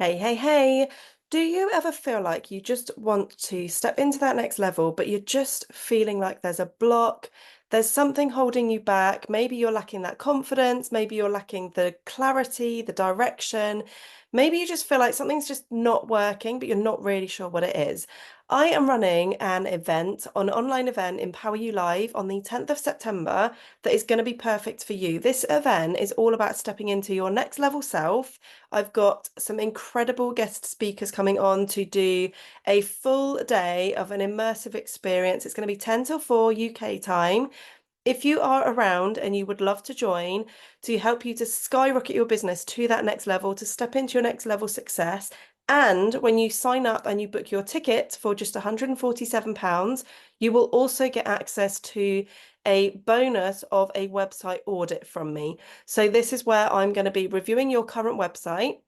Hey, hey, hey. Do you ever feel like you just want to step into that next level, but you're just feeling like there's a block, there's something holding you back? Maybe you're lacking that confidence, maybe you're lacking the clarity, the direction. Maybe you just feel like something's just not working, but you're not really sure what it is. I am running an online event, Empower You Live, on the 10th of September that is going to be perfect for you. This event is all about stepping into your next level self. I've got some incredible guest speakers coming on to do a full day of an immersive experience. It's going to be 10 till 4 UK time. If you are around and you would love to join to help you to skyrocket your business to that next level, to step into your next level success, and when you sign up and you book your ticket for just £147, you will also get access to a bonus of a website audit from me. So this is where I'm going to be reviewing your current website,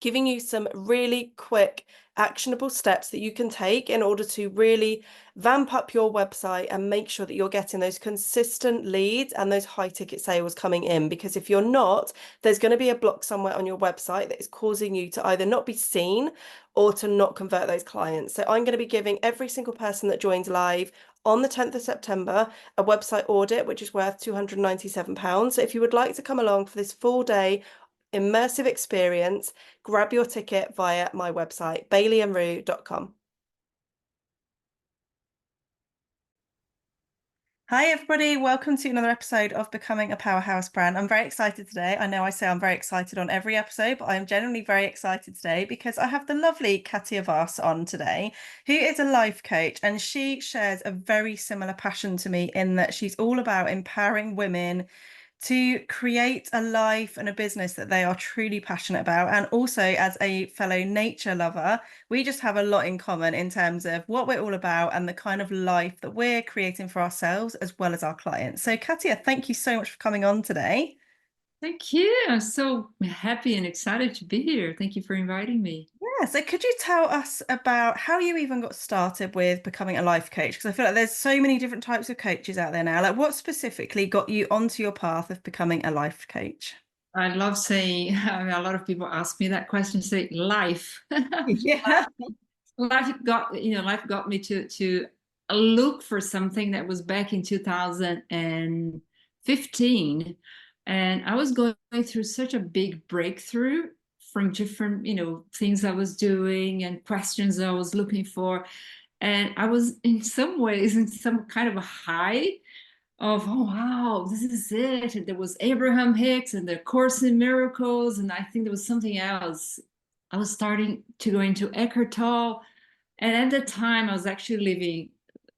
giving you some really quick, actionable steps that you can take in order to really vamp up your website and make sure that you're getting those consistent leads and those high ticket sales coming in. Because if you're not, there's going to be a block somewhere on your website that is causing you to either not be seen or to not convert those clients. So I'm going to be giving every single person that joins live on the 10th of September a website audit, which is worth £297. So if you would like to come along for this full day immersive experience, grab your ticket via my website, baileyandrue.com. Hi, everybody. Welcome to another episode of Becoming a Powerhouse Brand. I'm very excited today. I know I say I'm very excited on every episode, but I'm genuinely very excited today because I have the lovely Catia Vas on today, who is a life coach, and she shares a very similar passion to me in that she's all about empowering women to create a life and a business that they are truly passionate about. And also, as a fellow nature lover, we just have a lot in common in terms of what we're all about and the kind of life that we're creating for ourselves as well as our clients. So, Katia, thank you so much for coming on today. Thank you. I'm so happy and excited to be here. Thank you for inviting me. Yeah, so could you tell us about how you even got started with becoming a life coach? Because I feel like there's so many different types of coaches out there now. Like, what specifically got you onto your path of becoming a life coach? I love saying, a lot of people ask me that question, say life. Yeah. Life got me to look for something that was back in 2015. And I was going through such a big breakthrough from different, things I was doing and questions I was looking for. And I was in some ways in some kind of a high of, oh wow, this is it. And there was Abraham Hicks and the Course in Miracles, and I think there was something else. I was starting to go into Eckhart Tolle, and at the time I was actually living.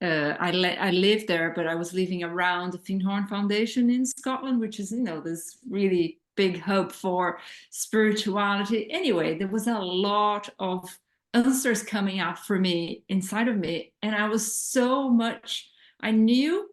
I lived there, but I was living around the Findhorn Foundation in Scotland, which is this really big hub for spirituality. Anyway, there was a lot of answers coming out for me inside of me, and I was so much. I knew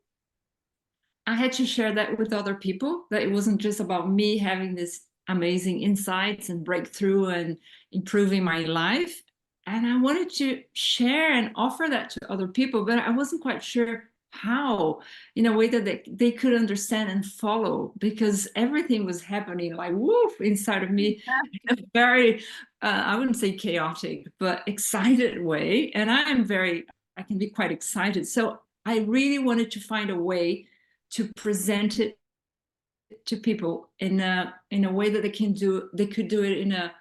I had to share that with other people, that it wasn't just about me having this amazing insights and breakthrough and improving my life. And I wanted to share and offer that to other people, but I wasn't quite sure how, in a way that they could understand and follow, because everything was happening like woof inside of me in a very, I wouldn't say chaotic, but excited way. And I can be quite excited. So I really wanted to find a way to present it to people in a way that they could do it in a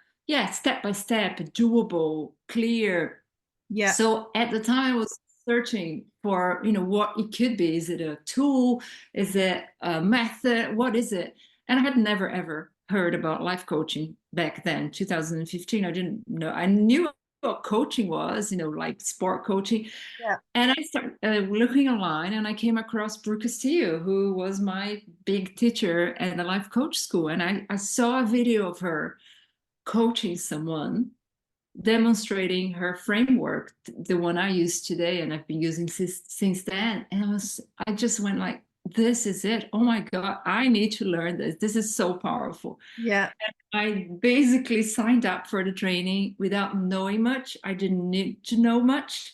step by step, doable, clear. Yeah. So at the time I was searching for what it could be. Is it a tool? Is it a method? What is it? And I had never ever heard about life coaching back then, 2015. I didn't know. I knew what coaching was, like sport coaching. Yeah. And I started looking online, and I came across Brooke Castillo, who was my big teacher at the life coach school. And I saw a video of her coaching someone, demonstrating her framework, the one I use today, and I've been using since then. And I just went like, this is it. Oh my God, I need to learn this. This is so powerful. Yeah. I basically signed up for the training without knowing much. I didn't need to know much.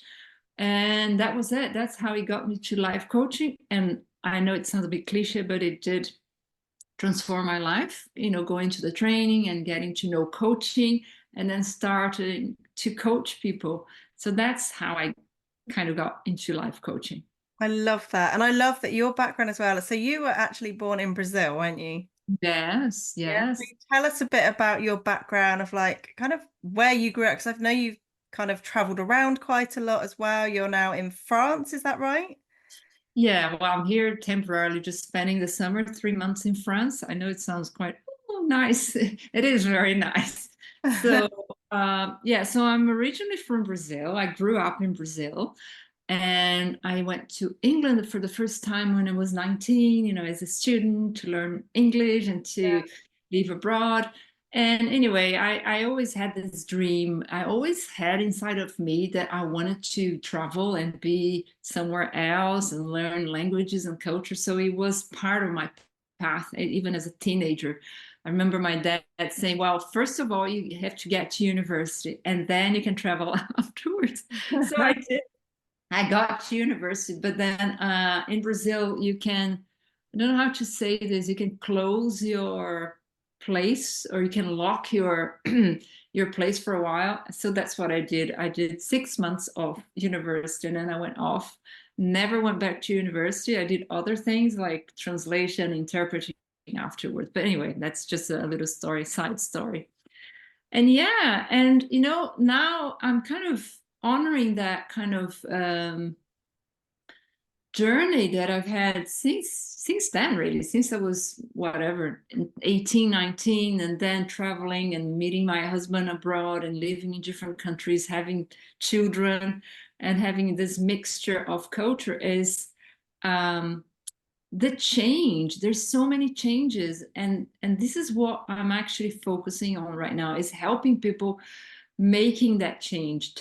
And that was it. That's how he got me to life coaching. And I know it sounds a bit cliche, but it did transform my life, going to the training and getting to know coaching and then started to coach people. So that's how I kind of got into life coaching. I love that. And I love that your background as well. So you were actually born in Brazil, weren't you? Yes, Yeah. yes. Tell us a bit about your background of like kind of where you grew up, because I know you've kind of traveled around quite a lot as well. You're now in France, is that right? Yeah, well, I'm here temporarily, just spending the summer, 3 months in France. I know it sounds quite nice. It is very nice. So, yeah, so I'm originally from Brazil. I grew up in Brazil, and I went to England for the first time when I was 19, as a student to learn English and Yeah. to live abroad. And anyway, I always had this dream. I always had inside of me that I wanted to travel and be somewhere else and learn languages and culture. So it was part of my path, even as a teenager. I remember my dad saying, well, first of all, you have to get to university and then you can travel afterwards. So I did. I got to university, but then in Brazil, you can, I don't know how to say this, you can close your place or you can lock your your place for a while. So that's what I did. I did 6 months of university and then I went off, never went back to university. I did other things like translation, interpreting afterwards. But anyway, that's just a little story, side story. And yeah, and now I'm kind of honoring that kind of journey that I've had since then, really, since I was whatever 18, 19, and then traveling and meeting my husband abroad and living in different countries, having children and having this mixture of culture is um the change. There's so many changes, and this is what I'm actually focusing on right now, is helping people making that change,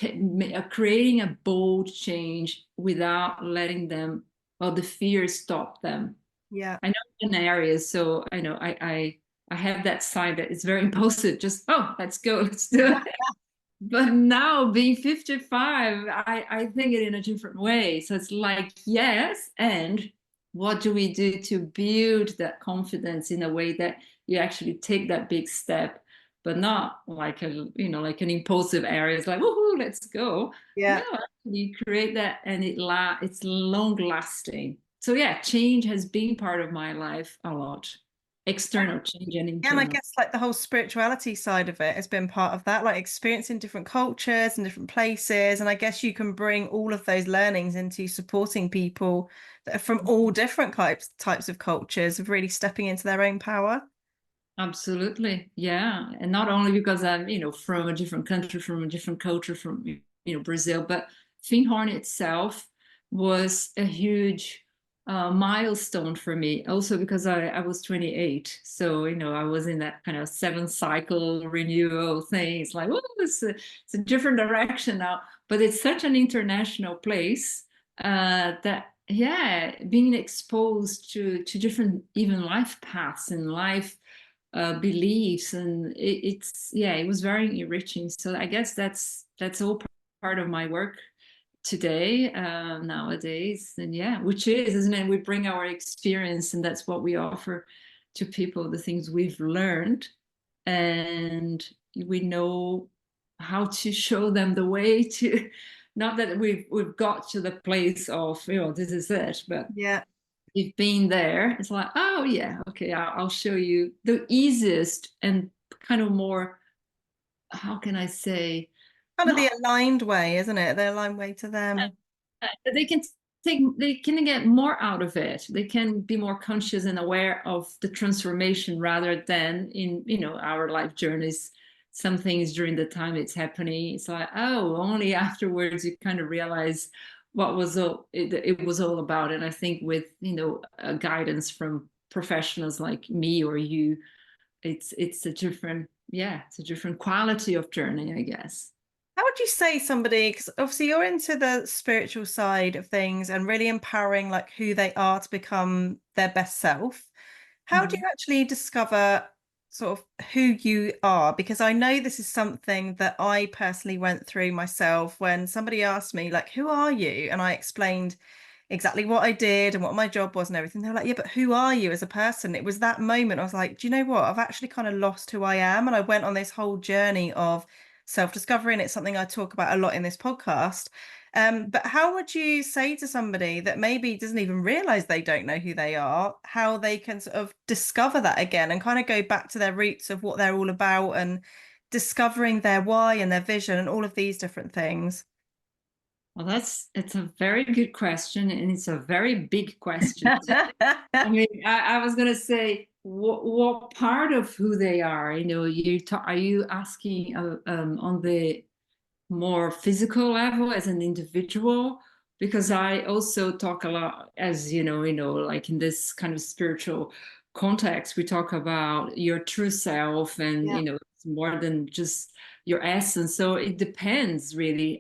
creating a bold change without letting them or the fear stop them. Yeah. I know in areas, so I know I have that side that is very impulsive, just let's go, let's do it. But now being 55, I think it in a different way. So it's like, yes, and what do we do to build that confidence in a way that you actually take that big step, but not like like an impulsive area. It's like, woohoo, let's go. No, Yeah. you create that and it's long lasting. So yeah, change has been part of my life a lot. External change and Yeah, and I internal. guess like the whole spirituality side of it has been part of that, like experiencing different cultures and different places. And I guess you can bring all of those learnings into supporting people that are from all different types of cultures of really stepping into their own power. Absolutely. Yeah. And not only because I'm, from a different country, from a different culture, from, Brazil, but Findhorn itself was a huge milestone for me. Also because I was 28. So, I was in that kind of 7 cycle renewal thing. It's like, oh, it's a different direction now. But it's such an international place that, yeah, being exposed to different even life paths and life beliefs, and it's yeah, it was very enriching. So I guess that's all part of my work today, nowadays. And yeah, which is, isn't it, we bring our experience and that's what we offer to people, the things we've learned, and we know how to show them the way to, not that we've got to the place of, this is it, but Yeah. you've been there. It's like, oh yeah, okay, I'll show you the easiest and kind of more, how can I say, Kind of the not aligned way, isn't it? The aligned way to them. they can they can get more out of it. They can be more conscious and aware of the transformation rather than in, our life journeys. Some things during the time it's happening, it's like, oh, only afterwards you kind of realize what it was all about. And I think with, guidance from professionals like me or you, it's a different, yeah, it's a different quality of journey, I guess. How would you say somebody, because obviously you're into the spiritual side of things and really empowering like who they are to become their best self. How do Mhm. you actually discover sort of who you are? Because I know this is something that I personally went through myself when somebody asked me, like, who are you? And I explained exactly what I did and what my job was and everything. They're like, yeah, but who are you as a person? It was that moment I was like, do you know what? I've actually kind of lost who I am. And I went on this whole journey of self-discovery. And it's something I talk about a lot in this podcast. But how would you say to somebody that maybe doesn't even realize they don't know who they are, how they can sort of discover that again and kind of go back to their roots of what they're all about and discovering their why and their vision and all of these different things? Well, it's a very good question, and it's a very big question. I mean, I was gonna say, what part of who they are? Are you asking on the more physical level as an individual? Because I also talk a lot, as like in this kind of spiritual context, we talk about your true self, and Yeah. it's more than just your essence. So it depends, really.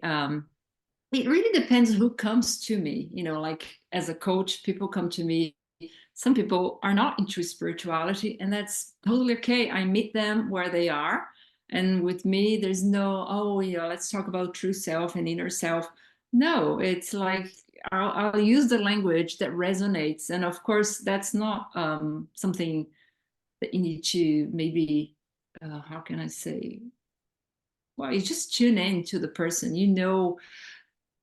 It really depends who comes to me. Like as a coach, people come to me. Some people are not into spirituality, and that's totally okay. I meet them where they are. And with me, there's no, oh, let's talk about true self and inner self. No, it's like I'll use the language that resonates. And of course, that's not something that you need to maybe, how can I say? Well, you just tune in to the person.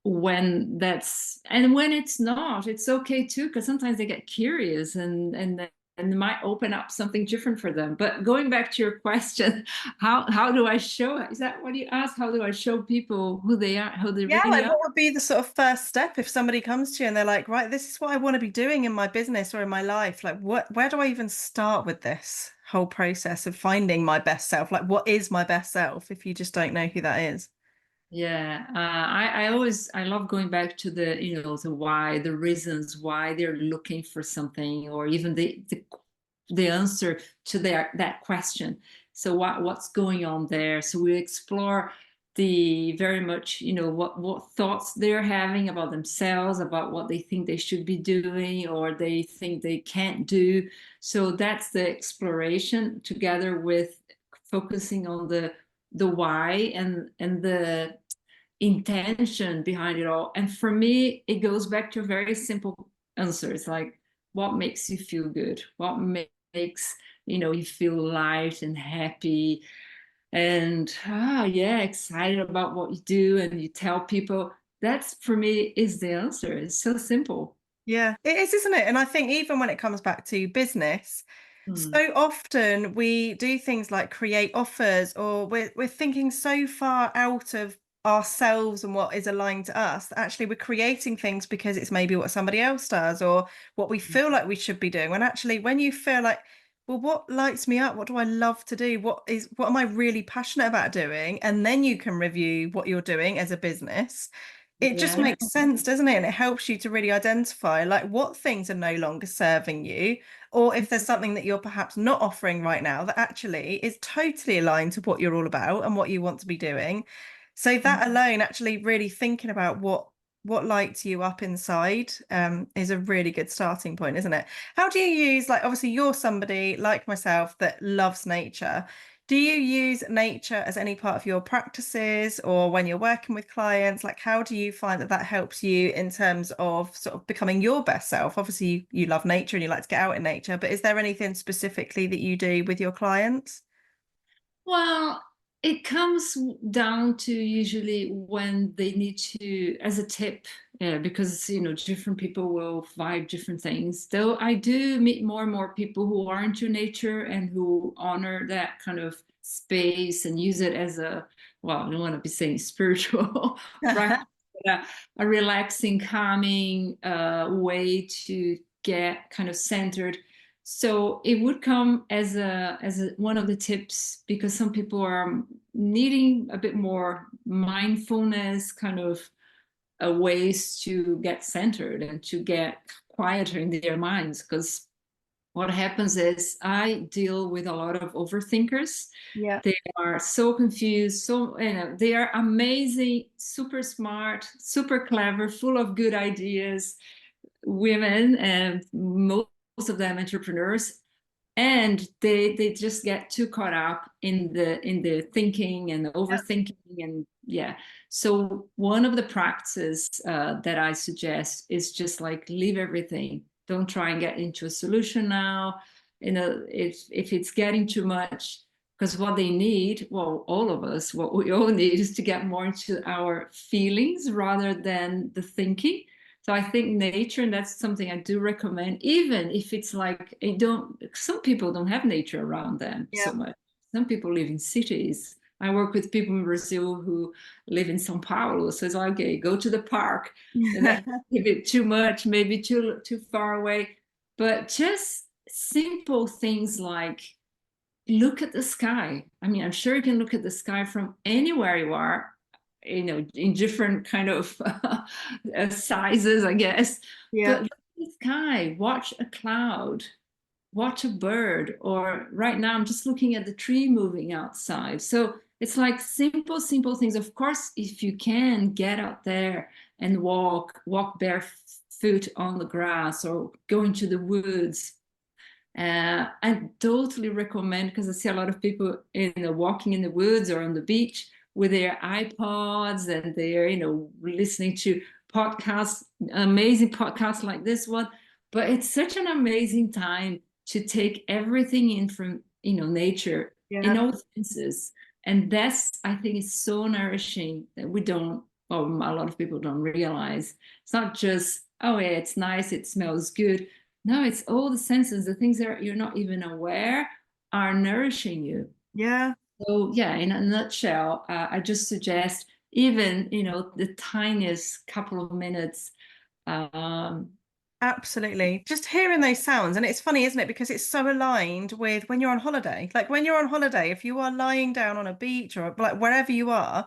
When that's and when it's not, it's okay too, because sometimes they get curious and it might open up something different for them. But going back to your question, how do I show it? Is that what you asked? How do I show people who they are, who they Yeah, really like are? what would be the sort of first step if somebody comes to you and they're like, right, this is what I want to be doing in my business or in my life. Like where do I even start with this whole process of finding my best self? Like what is my best self if you just don't know who that is? Yeah, I love going back to the why, the reasons why they're looking for something, or even the answer to that question. So what's going on there? So we explore the very much, what thoughts they're having about themselves, about what they think they should be doing or they think they can't do. So that's the exploration, together with focusing on the why and the intention behind it all. And for me, it goes back to a very simple answer. It's like, what makes you feel good? What makes you feel light and happy and yeah, excited about what you do, and you tell people. That's, for me, is the answer. It's so simple. Yeah, it is, isn't it? And I think even when it comes back to business, Hmm. so often we do things like create offers, or we're thinking so far out of ourselves and what is aligned to us that actually we're creating things because it's maybe what somebody else does or what we feel like we should be doing. When actually, when you feel like, well, what lights me up? What do I love to do? What am I really passionate about doing? And then you can review what you're doing as a business. It just Yeah. makes sense, doesn't it? And it helps you to really identify like what things are no longer serving you, or if there's something that you're perhaps not offering right now that actually is totally aligned to what you're all about and what you want to be doing. So that alone, actually really thinking about what lights you up inside is a really good starting point, isn't it? How do you use, like, obviously you're somebody like myself that loves nature. Do you use nature as any part of your practices or when you're working with clients? Like, how do you find that that helps you in terms of sort of becoming your best self? Obviously, you love nature and you like to get out in nature, but is there anything specifically that you do with your clients? Well, it comes down to usually when they need to, as a tip, because different people will vibe different things. Though I do meet more and more people who are into nature and who honor that kind of space and use it as well, I don't want to be saying spiritual practice, but a relaxing, calming way to get kind of centered. So it would come as one of the tips, because some people are needing a bit more mindfulness, kind of ways to get centered and to get quieter in their minds. Because what happens is I deal with a lot of overthinkers. Yeah. They are so confused, so they are amazing, super smart, super clever, full of good ideas, women, and most of them entrepreneurs, and they just get too caught up in the thinking and the Yeah. overthinking, and yeah. So one of the practices that I suggest is just like leave everything. Don't try and get into a solution now. You know, if it's getting too much, because what they need, well, all of us, what we all need is to get more into our feelings rather than the thinking. So I think nature, and that's something I do recommend, even if it's like it don't, some people don't have nature around them Yeah. so much. Some people live in cities. I work with people in Brazil who live in São Paulo. So it's like, okay, go to the park. And that's a bit too much, maybe too far away. But just simple things like look at the sky. I mean, I'm sure you can look at the sky from anywhere you are, you know, in different kind of sizes, I guess. Yeah. But look at the sky, watch a cloud, watch a bird, or right now I'm just looking at the tree moving outside. So it's like simple, simple things. Of course, if you can get out there and walk barefoot on the grass or go into the woods, I totally recommend, because I see a lot of people walking in the woods or on the beach with their iPods, and they're listening to podcasts, amazing podcasts like this one. But it's such an amazing time to take everything in from nature in Yeah. all senses, and that's, I think, is so nourishing that we don't, or a lot of people don't realize. It's not just, oh yeah, it's nice, it smells good. No, it's all the senses, the things that you're not even aware are nourishing you. Yeah. So yeah, in a nutshell, I just suggest even, the tiniest couple of minutes. Um, Absolutely. Just hearing those sounds. And it's funny, isn't it? Because it's so aligned with when you're on holiday. Like when you're on holiday, if you are lying down on a beach or like wherever you are,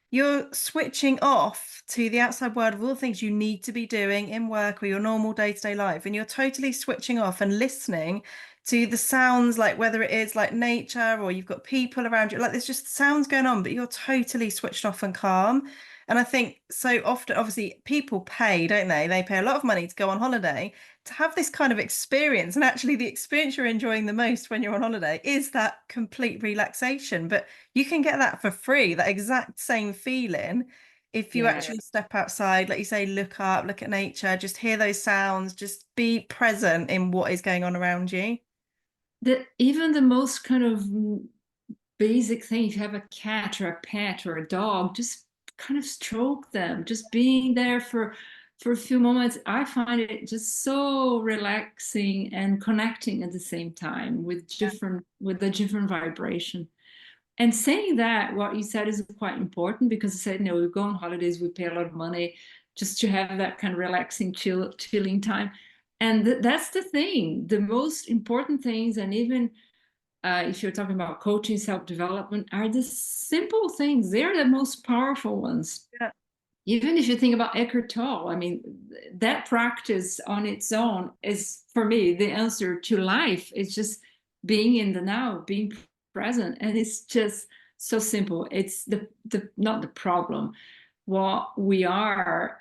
you're switching off to the outside world of all the things you need to be doing in work or your normal day-to-day life. And you're totally switching off and listening to the sounds, like whether it is like nature or you've got people around you, like there's just sounds going on, but you're totally switched off and calm. And I think so often, obviously, people pay, don't they? They pay a lot of money to go on holiday to have this kind of experience. And actually, the experience you're enjoying the most when you're on holiday is that complete relaxation. But you can get that for free, that exact same feeling, if you yeah. actually step outside, like you say, look up, look at nature, just hear those sounds, just be present in what is going on around you. Even the most kind of basic thing, if you have a cat or a pet or a dog, just kind of stroke them, just being there for a few moments. I find it just so relaxing and connecting at the same time with the different vibration. And saying that, what you said is quite important, because I said, we go on holidays, we pay a lot of money just to have that kind of relaxing, chilling time. And that's the thing. The most important things, and even if you're talking about coaching, self-development, are the simple things. They're the most powerful ones. Yeah. Even if you think about Eckhart Tolle, I mean, that practice on its own is, for me, the answer to life. It's just being in the now, being present, and it's just so simple. It's the not the problem. What we are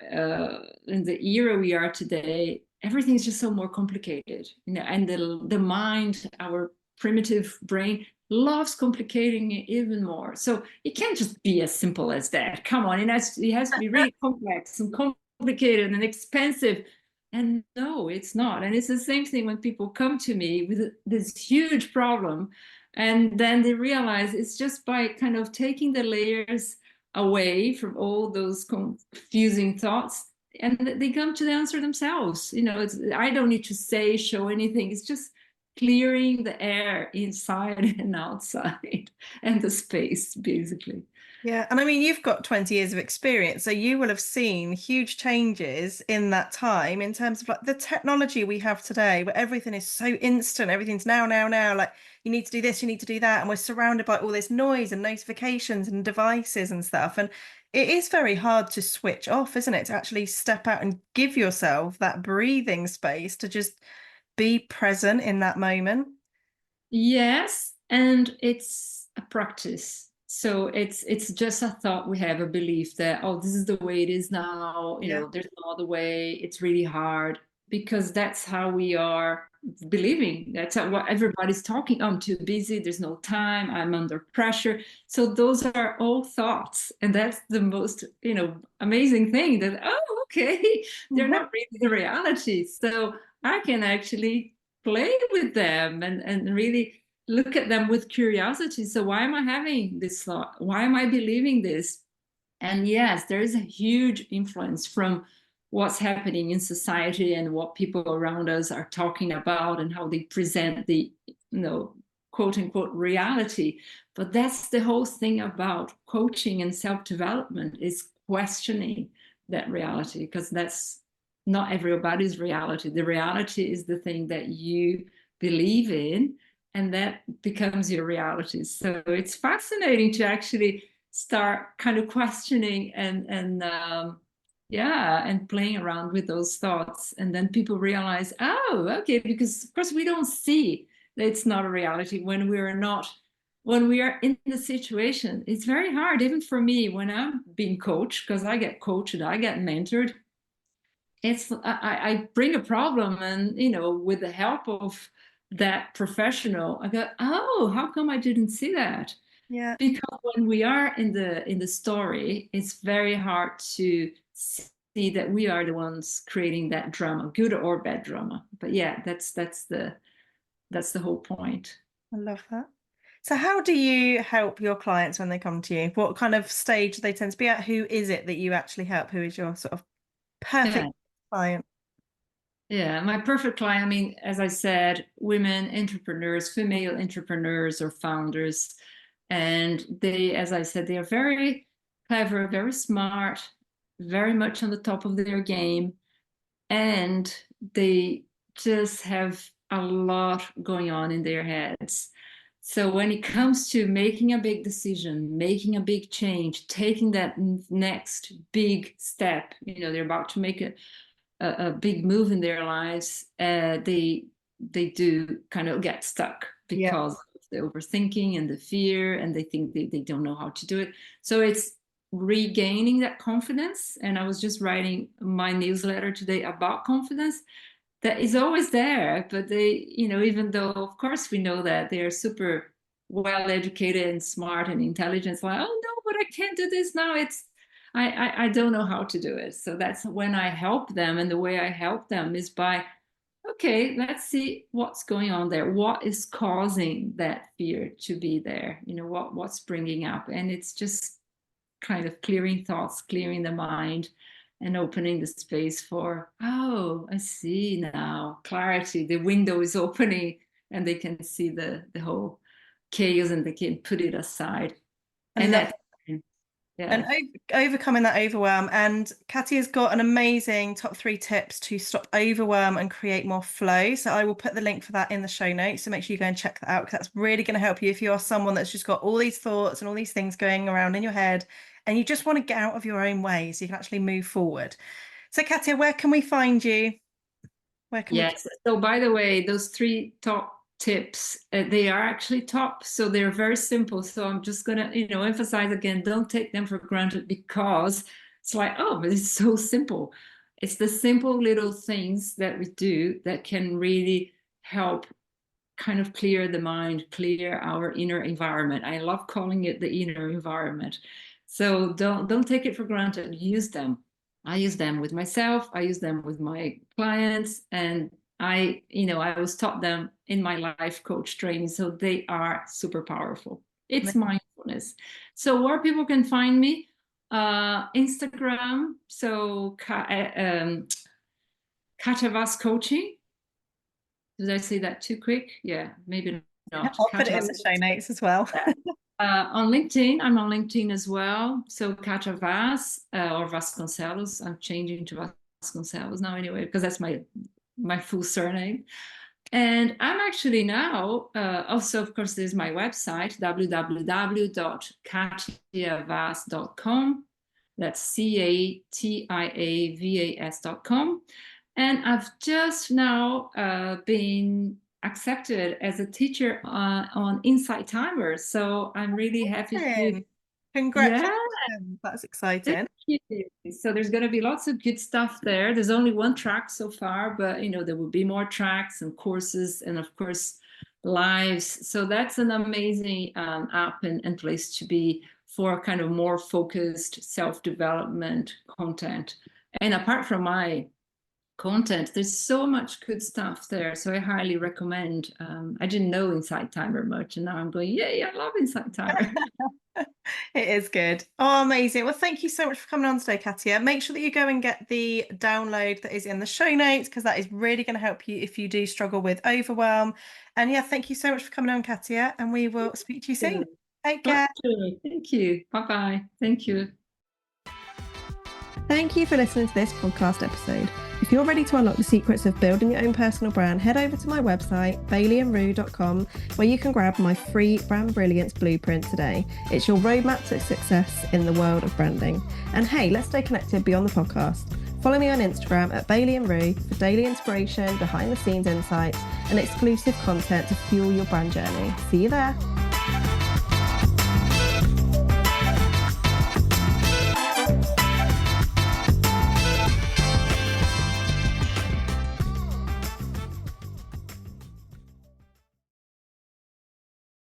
in the era we are today, everything's just so more complicated, and the mind, our primitive brain, loves complicating it even more. So it can't just be as simple as that. Come on, it has to be really complex and complicated and expensive. And no, it's not. And it's the same thing when people come to me with this huge problem, and then they realize it's just by kind of taking the layers away from all those confusing thoughts, and they come to the answer themselves. I don't need to show anything. It's just clearing the air inside and outside and the space, basically. Yeah, and I mean, you've got 20 years of experience, so you will have seen huge changes in that time in terms of like the technology we have today, where everything is so instant, everything's now, now, now. Like you need to do this, you need to do that, and we're surrounded by all this noise and notifications and devices and stuff. And it is very hard to switch off, isn't it? To actually step out and give yourself that breathing space to just be present in that moment. Yes, and it's a practice. So it's just a thought we have, a belief that, oh, this is the way it is now, Yeah. there's no other way, it's really hard. because that's how we are believing. That's what everybody's talking. I'm too busy. There's no time. I'm under pressure. So those are all thoughts. And that's the most, amazing thing that, oh, okay, they're not really the reality. So I can actually play with them and really look at them with curiosity. So why am I having this thought? Why am I believing this? And yes, there is a huge influence from what's happening in society and what people around us are talking about and how they present the, quote unquote reality. But that's the whole thing about coaching and self-development, is questioning that reality, because that's not everybody's reality. The reality is the thing that you believe in, and that becomes your reality. So it's fascinating to actually start kind of questioning and playing around with those thoughts, and then people realize, oh, okay, because of course we don't see that it's not a reality when we are in the situation. It's very hard, even for me, when I'm being coached, because I get coached, I get mentored. I bring a problem, and with the help of that professional, I go, oh, how come I didn't see that? Yeah. Because when we are in the story, it's very hard to see that we are the ones creating that drama, good or bad drama. But yeah, that's the whole point. I love that. So how do you help your clients when they come to you? What kind of stage do they tend to be at? Who is it that you actually help? Who is your sort of Yeah. perfect client? Yeah, my perfect client, I mean, as I said, women entrepreneurs, female entrepreneurs or founders. And they, as I said, they are very clever, very smart, very much on the top of their game. And they just have a lot going on in their heads. So when it comes to making a big decision, making a big change, taking that next big step, they're about to make a big move in their lives, they do kind of get stuck Yeah. because of the overthinking and the fear, and they think they don't know how to do it. So it's regaining that confidence. And I was just writing my newsletter today about confidence, that is always there, but they, even though of course we know that they are super well educated and smart and intelligent, it's like, oh no, but I can't do this now. I don't know how to do it. So that's when I help them. And the way I help them is by, okay, let's see what's going on there. What is causing that fear to be there? What's bringing up? And it's just kind of clearing thoughts, clearing the mind, and opening the space for, oh, I see now, clarity. The window is opening, and they can see the whole chaos, and they can put it aside. I And love that, and yeah. overcoming that overwhelm. And Katia's got an amazing top 3 tips to stop overwhelm and create more flow. So I will put the link for that in the show notes. So make sure you go and check that out, because that's really going to help you if you are someone that's just got all these thoughts and all these things going around in your head and you just want to get out of your own way so you can actually move forward. So Katia, where can we find you? Where can we? Yes. So by the way, those 3 top tips, they are actually top. So they're very simple. So I'm just gonna, emphasize again, don't take them for granted, because it's like, oh, but it's so simple. It's the simple little things that we do that can really help kind of clear the mind, clear our inner environment. I love calling it the inner environment. So don't take it for granted. Use them. I use them with myself. I use them with my clients, and I was taught them in my life coach training. So they are super powerful. It's mindfulness. So where people can find me, Instagram. So Catia Vas coaching. Did I say that too quick? Yeah, maybe not. I'll put Catia it in Vas. the show notes as well. On LinkedIn, I'm on LinkedIn as well. So Catia Vas or Vasconcelos. I'm changing to Vasconcelos now anyway, because that's my full surname. And I'm actually now, also, of course, there's my website, www.catiavas.com. That's CATIAVAS.com. And I've just now been accepted as a teacher on Insight Timer. So I'm really happy to, Amazing. yeah, Congratulations. That's Thank exciting. you. So there's going to be lots of good stuff there. There's only one track so far, but there will be more tracks and courses, and of course lives. So that's an amazing app and place to be for kind of more focused self-development content. And apart from my content, there's so much good stuff there, so I highly recommend. I didn't know Insight Timer much, and now I'm going, yay, I love Insight Timer. It is good. Oh, amazing. Well, thank you so much for coming on today, Catia. Make sure that you go and get the download that is in the show notes, because that is really going to help you if you do struggle with overwhelm. And yeah, thank you so much for coming on, Catia, and we will speak to you soon. Take care. Thank you. Bye-bye. Thank you. Thank you for listening to this podcast episode. If you're ready to unlock the secrets of building your own personal brand, head over to my website, baileyandrue.com, where you can grab my free Brand Brilliance Blueprint today. It's your roadmap to success in the world of branding. And hey, let's stay connected beyond the podcast. Follow me on Instagram at baileyandrue for daily inspiration, behind the scenes insights, and exclusive content to fuel your brand journey. See you there.